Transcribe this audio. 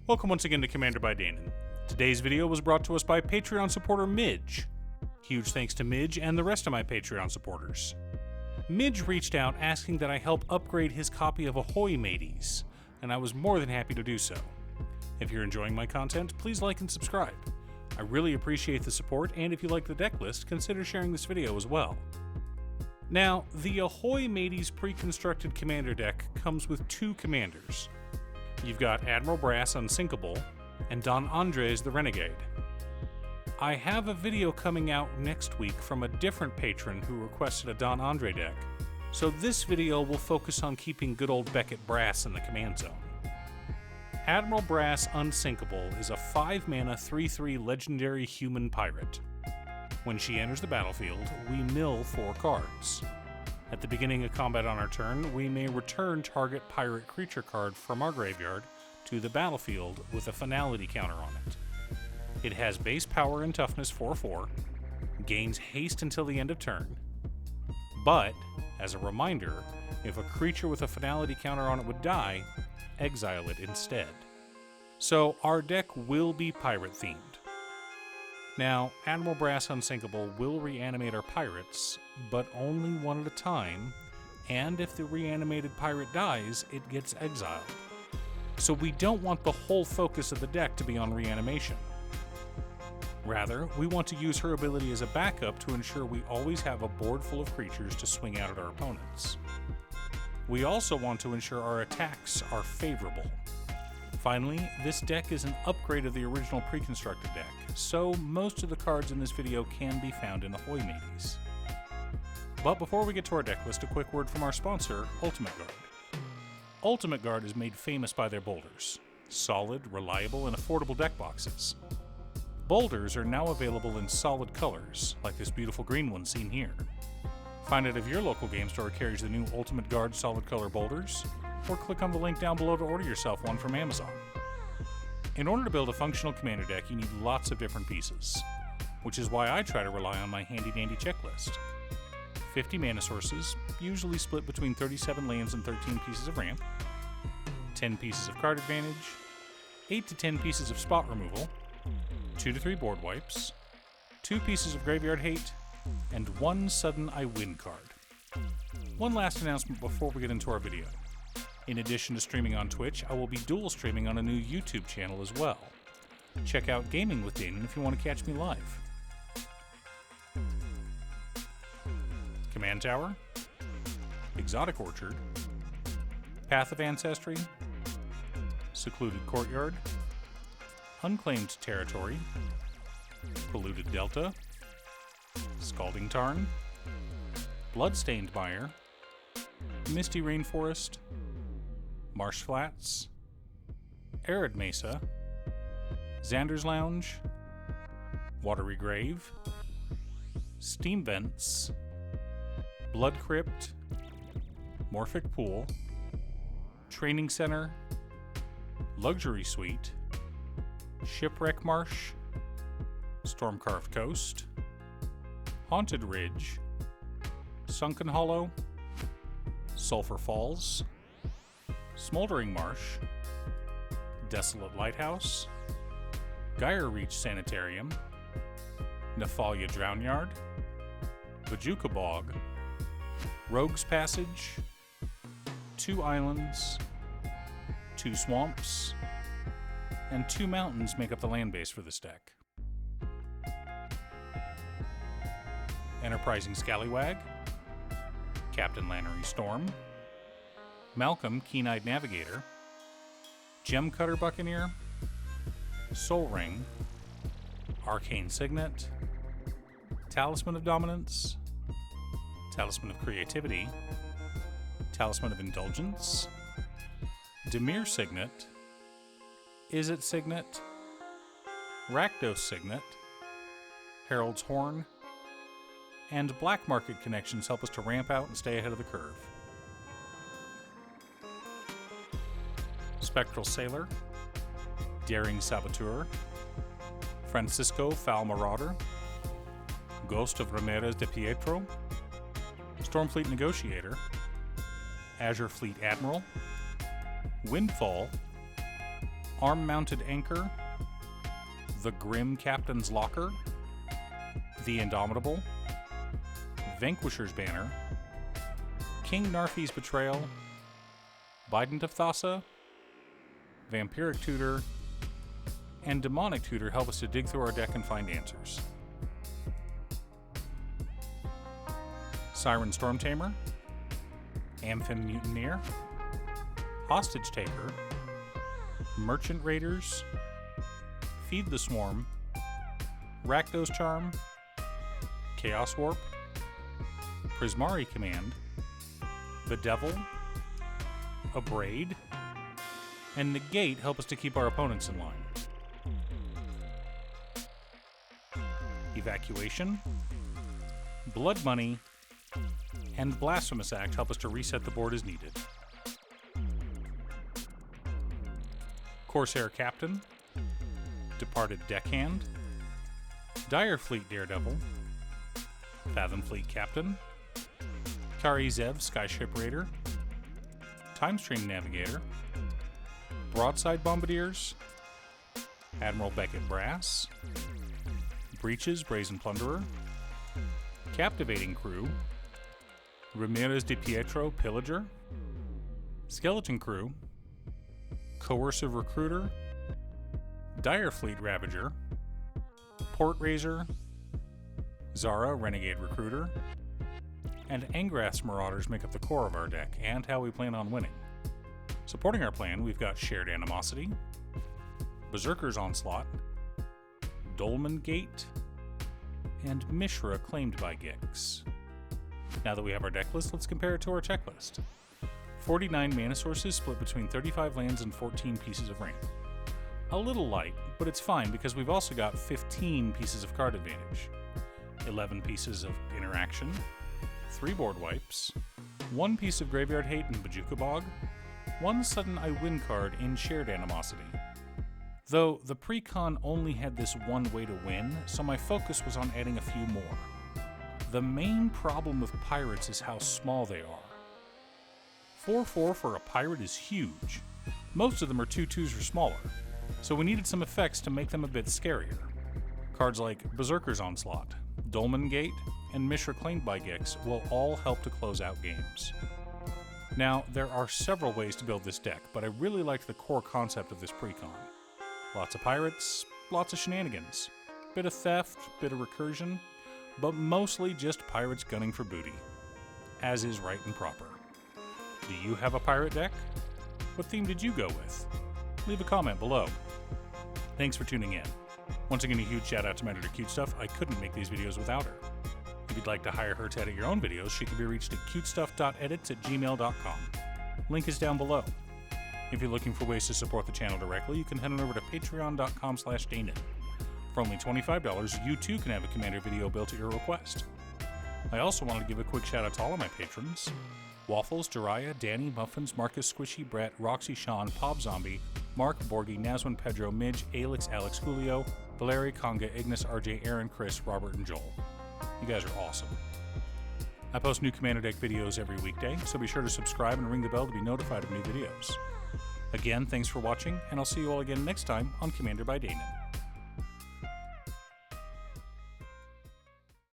Welcome once again to Commander by Danon. Today's video was brought to us by Patreon supporter Midge. Huge thanks to Midge and the rest of my Patreon supporters. Midge reached out asking that I help upgrade his copy of Ahoy Mateys, and I was more than happy to do so. If you're enjoying my content, please like and subscribe. I really appreciate the support, and if you like the deck list, consider sharing this video as well. Now, the Ahoy Mateys pre-constructed commander deck comes with two commanders. You've got Admiral Brass Unsinkable, and Don Andres the Renegade. I have a video coming out next week from a different patron who requested a Don Andre deck, so this video will focus on keeping good old Beckett Brass in the command zone. Admiral Brass Unsinkable is a 5-mana 3/3 legendary human pirate. When she enters the battlefield, we mill 4 cards. At the beginning of combat on our turn, we may return target pirate creature card from our graveyard to the battlefield with a finality counter on it. It has base power and toughness 4/4, gains haste until the end of turn, but, as a reminder, if a creature with a finality counter on it would die, exile it instead. So our deck will be pirate themed. Now, Admiral Brass Unsinkable will reanimate our pirates, but only one at a time, and if the reanimated pirate dies, it gets exiled. So we don't want the whole focus of the deck to be on reanimation. Rather, we want to use her ability as a backup to ensure we always have a board full of creatures to swing out at our opponents. We also want to ensure our attacks are favorable. Finally, this deck is an upgrade of the original pre-constructed deck, so most of the cards in this video can be found in Ahoy Mateys. But before we get to our deck list, a quick word from our sponsor, Ultimate Guard. Ultimate Guard is made famous by their boulders. Solid, reliable, and affordable deck boxes. Boulders are now available in solid colors, like this beautiful green one seen here. Find out if your local game store carries the new Ultimate Guard solid color boulders, or click on the link down below to order yourself one from Amazon. In order to build a functional commander deck, you need lots of different pieces, which is why I try to rely on my handy-dandy checklist. 50 mana sources, usually split between 37 lands and 13 pieces of ramp, 10 pieces of card advantage, 8 to 10 pieces of spot removal, 2 to 3 board wipes, 2 pieces of graveyard hate, and 1 sudden I win card. One last announcement before we get into our video. In addition to streaming on Twitch, I will be dual streaming on a new YouTube channel as well. Check out Gaming with Danon if you want to catch me live. Command Tower, Exotic Orchard, Path of Ancestry, Secluded Courtyard, Unclaimed Territory, Polluted Delta, Scalding Tarn, Bloodstained Mire, Misty Rainforest, Marsh Flats, Arid Mesa, Xander's Lounge, Watery Grave, Steam Vents, Blood Crypt, Morphic Pool, Training Center, Luxury Suite, Shipwreck Marsh, Stormcarved Coast, Haunted Ridge, Sunken Hollow, Sulphur Falls, Smoldering Marsh, Desolate Lighthouse, Gyre Reach Sanitarium, Nephalia Drownyard, Bajuka Bog, Rogue's Passage, 2 islands, 2 swamps, and 2 mountains make up the land base for this deck. Enterprising Scallywag, Captain Lannery Storm, Malcolm Keen-Eyed Navigator, Gemcutter Buccaneer, Soul Ring, Arcane Signet, Talisman of Dominance, Talisman of Creativity, Talisman of Indulgence, Dimir Signet, Izzet Signet, Rakdos Signet, Herald's Horn, and black market connections help us to ramp out and stay ahead of the curve. Spectral Sailor, Daring Saboteur, Francisco Foul Marauder, Ghost of Ramirez de Pietro, Stormfleet Negotiator, Azure Fleet Admiral, Windfall, Arm-Mounted Anchor, the Grim Captain's Locker, the Indomitable, Vanquisher's Banner, King Narfi's Betrayal, Bident of Thassa, Vampiric Tutor, and Demonic Tutor help us to dig through our deck and find answers. Siren Stormtamer, Amphin Mutineer, Hostage Taker, Merchant Raiders, Feed the Swarm, Rakdos Charm, Chaos Warp, Prismari Command, the Devil, Abrade, and Negate help us to keep our opponents in line. Evacuation, Blood Money, and Blasphemous Act help us to reset the board as needed. Corsair Captain, Departed Deckhand, Dire Fleet Daredevil, Fathom Fleet Captain, Kari Zev Skyship Raider, Timestream Navigator, Broadside Bombardiers, Admiral Beckett Brass, Breaches Brazen Plunderer, Captivating Crew, Ramirez de Pietro Pillager, Skeleton Crew, Coercive Recruiter, Dire Fleet Ravager, Port Raiser, Zara Renegade Recruiter, and Angrath's Marauders make up the core of our deck and how we plan on winning. Supporting our plan, we've got Shared Animosity, Berserker's Onslaught, Dolmen Gate, and Mishra Claimed by Gix. Now that we have our deck list, let's compare it to our checklist. 49 mana sources split between 35 lands and 14 pieces of ramp. A little light, but it's fine because we've also got 15 pieces of card advantage, 11 pieces of interaction, 3 board wipes, 1 piece of graveyard hate in Bajuka Bog, 1 sudden I win card in Shared Animosity. Though the Precon only had this one way to win, so my focus was on adding a few more. The main problem with pirates is how small they are. 4/4 for a pirate is huge. Most of them are 2/2s or smaller, so we needed some effects to make them a bit scarier. Cards like Berserker's Onslaught, Dolmen Gate, and Mishra Claimed by Gix will all help to close out games. Now, there are several ways to build this deck, but I really liked the core concept of this Precon. Lots of pirates, lots of shenanigans, bit of theft, bit of recursion, but mostly just pirates gunning for booty, as is right and proper. Do you have a pirate deck? What theme did you go with? Leave a comment below. Thanks for tuning in. Once again, a huge shout out to my editor Cutestuff. I couldn't make these videos without her. If you'd like to hire her to edit your own videos, she can be reached at cutestuff.edits@gmail.com. Link is down below. If you're looking for ways to support the channel directly, you can head on over to patreon.com/Danon. For only $25, you too can have a Commander video built at your request. I also wanted to give a quick shout out to all of my patrons: Waffles, Jiraiya, Danny, Muffins, Marcus, Squishy, Brett, Roxy, Sean, Pop Zombie, Mark, Borgie, Nazwin, Pedro, Midge, Alix, Alex, Julio, Valeri, Conga, Ignis, RJ, Aaron, Chris, Robert, and Joel. You guys are awesome. I post new Commander deck videos every weekday, so be sure to subscribe and ring the bell to be notified of new videos. Again, thanks for watching, and I'll see you all again next time on Commander by Danon.